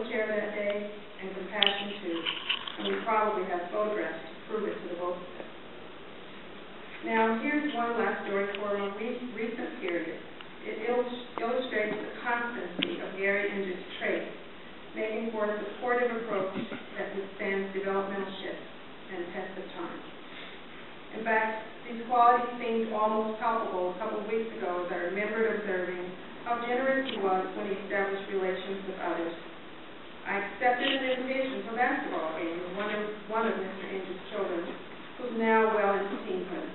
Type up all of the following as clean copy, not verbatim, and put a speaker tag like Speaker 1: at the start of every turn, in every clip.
Speaker 1: wheelchair that day, and compassion too, and we probably have photographs to prove it to the both of us. Now, here's one last story for a recent period. It illustrates the constancy of Garry Inge's traits, making for a supportive approach that withstands developmental shifts and test of time. In fact, these qualities seemed almost palpable a couple of weeks ago as I remembered observing how generous he was when he established relations with others. I accepted an invitation to a basketball game with one of Mr. Inge's children, who's now well into teenhood.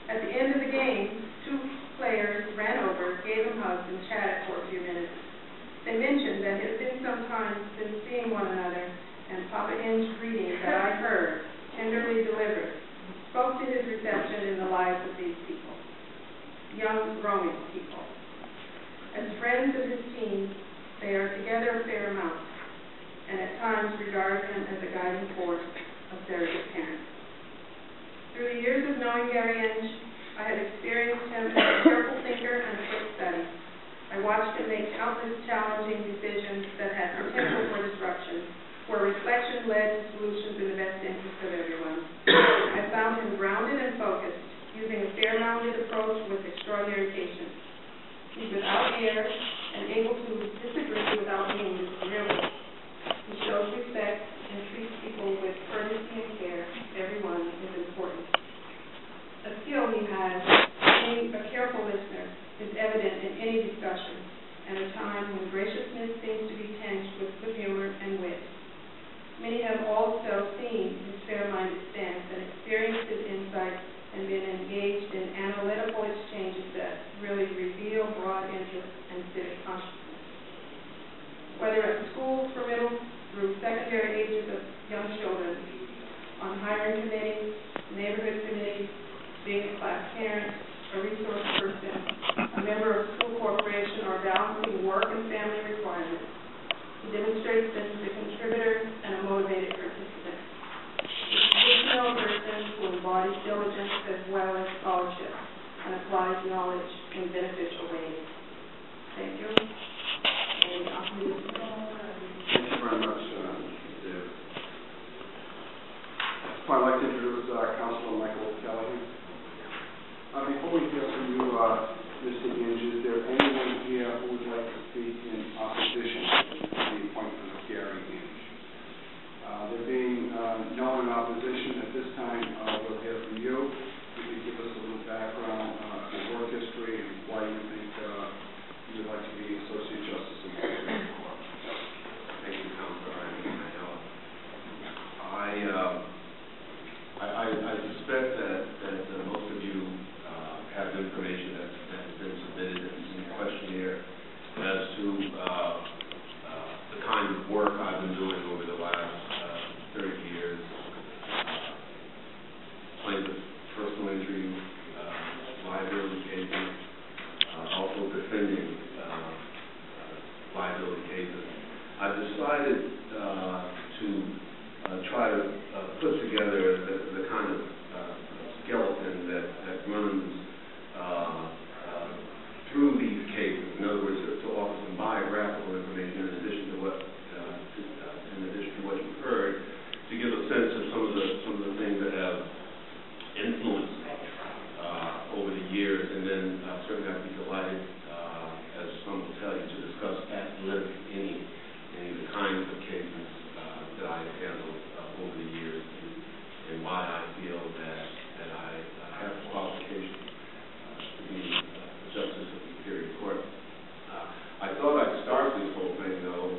Speaker 1: At the end of the game, two players ran over, gave him hugs, and chatted for a few minutes. They mentioned that it had been some time since seeing one another, and Papa Inge's greeting that I heard, tenderly delivered, spoke to his reception in the lives of these people, young, growing people. As friends of his team, they are together a fair amount, and at times regard him as a guiding force of surrogate parents. Through the years of knowing Garry Inge, I have experienced him as a careful thinker and a quick study. I watched him make countless challenging decisions that had potential for disruption, where reflection led to solutions in the best interest of everyone. I found him grounded and focused, using a fair-minded approach with extraordinary patience. He's without air and able to disagree without being disagreeable. He shows respect and treats people with courtesy and care. Everyone is important. A skill he has, being a careful listener, is evident in any discussion, at a time when graciousness seems to be tinged with humor and wit. Many have also seen his fair-minded stance and experienced his insight and been engaged in analytical exchanges that really reveal broad interest and civic consciousness. Whether at schools for middle through secondary ages of young children, on hiring committees, neighborhood committees, being a class parent, a resource person, a member of a school corporation, or balancing work and family requirements, he demonstrates this as a contributor and a motivated participant. He's a traditional person who embodies diligence as well as scholarship and applies knowledge in beneficial ways. Thank you. And I'll move to
Speaker 2: Thank you very much, David. I'd like to introduce Councilor Michael Callahan. Before we hear from you, Mr. Inge, is there anyone here who would like to speak in opposition to the appointment of Garry Inge? There being no one in opposition at this time, we'll hear from you. You can give us a little background of your work history and why you think you would like to be Associate Justice of the Supreme Court.
Speaker 3: Thank you, Councilor. I suspect that most of you have information that has been submitted in the questionnaire as to the kind of work I've been doing over the last 30 years. Plaintiff personal injury, liability cases, also defending liability cases. I've decided to try to put together the kind of skeleton that runs through these cases. In other words, to offer some biographical information in addition to what you've heard, to give a sense of some of the things that have influenced over the years, and then certainly I'd be delighted, as some will tell you, to discuss at length any of the kinds of cases that I have handled over the years, and why I feel that I have the qualification to be a justice of the Superior Court. I thought I'd start this whole thing, though,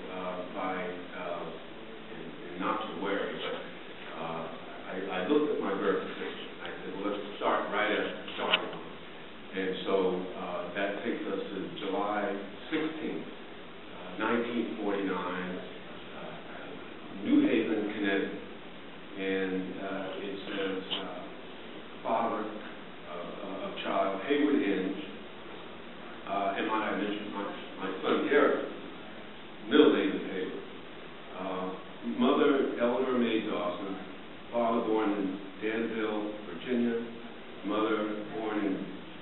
Speaker 3: by, and not to worry, but I looked at my verification. I said, well, let's start right at the starting line. And so that takes us to July 16th, 1949, New Haven, Connecticut. And it says, father of child, Hayward Inge, and might I mention my son Garry, middle name is Hayward. Mother, Eleanor Mae Dawson, father born in Danville, Virginia, mother born in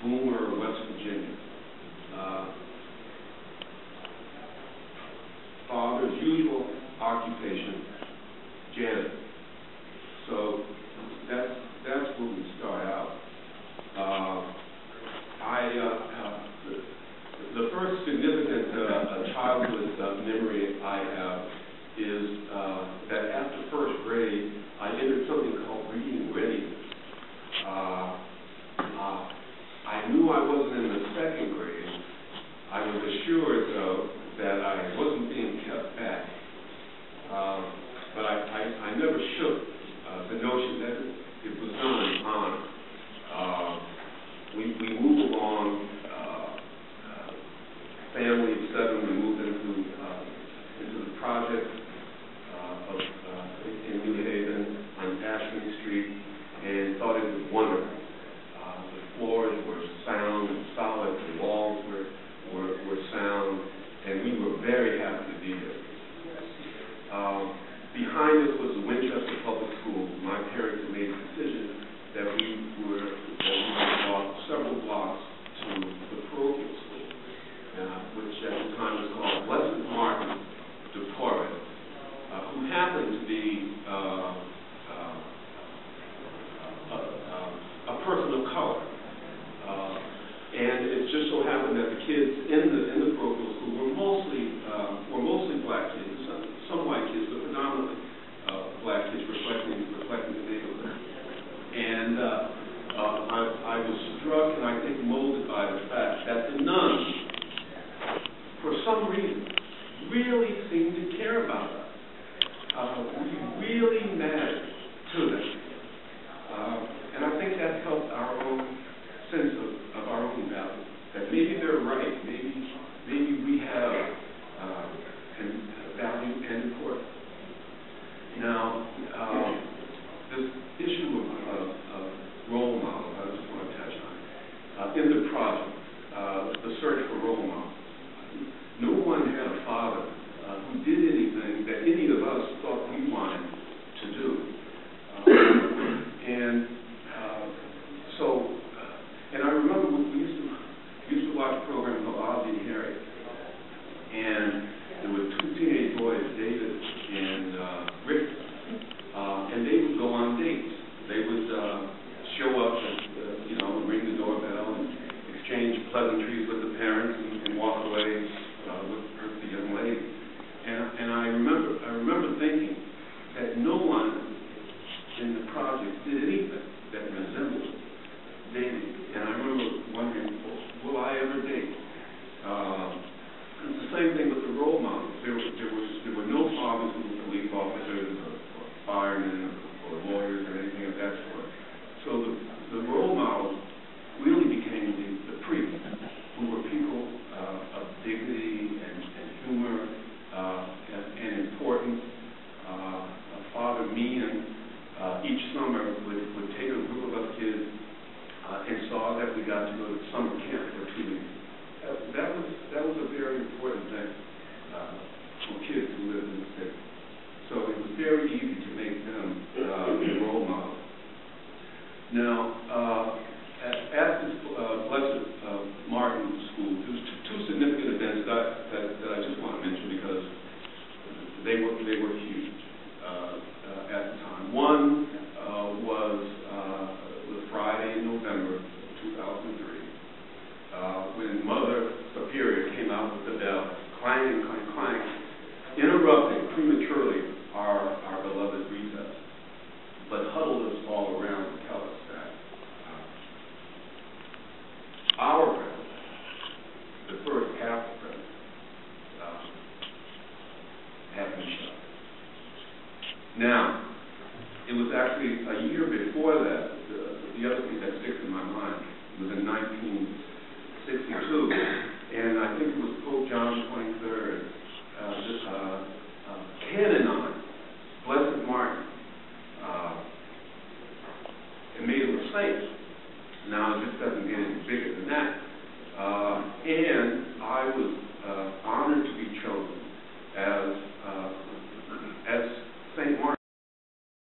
Speaker 3: Boomer, West Virginia. And it just so happened that the kids in the parochial school were mostly black kids, some white kids, but predominantly black kids reflecting the neighborhood. And I was struck and I think molded by the fact that the nuns, for some reason, really seemed to care about us. We really mattered to them. And I think that helped our own sense of our own value. That maybe they're right, maybe we have value and importance. Now, this issue of role models, I just want to touch on. In the project, the search for role models, no one had a father who did anything that any of us thought we wanted to do. And I remember we used to watch a program called Ozzie and Harriet, and there were two teenage boys, David and Rick, and they would go on dates. They would show up and ring the doorbell and exchange pleasantries with the parents and walk away with the young lady. And I remember thinking that no one in the project did anything that resembled dating. And I remember wondering, will I ever date? It's the same thing with the role models. There were no fathers who were police officers or firemen or lawyers or anything of that sort. So the role models really became the priests, who were people of dignity and humor and importance. Father Meehan each summer would take a group of us kids and saw that we got to go to summer camp for 2 weeks. That was a very important thing for kids who lived in the city. So it was very easy to make them role models. Now, at this Blessed Martin School, there was two significant events that I just want to mention because they were huge at the time. One was the Friday in November 2003, when Mother Superior came out with the bell, clang, clang, clang, interrupting prematurely our beloved recess, but huddled us all around to tell us that our president, the first Catholic president, had been shot. Now, it was actually a year before that. The other thing that sticks in my mind was in 1962, and I think it was Pope John XXIII canonized Blessed Martin and made him a saint. Now, it just doesn't get any bigger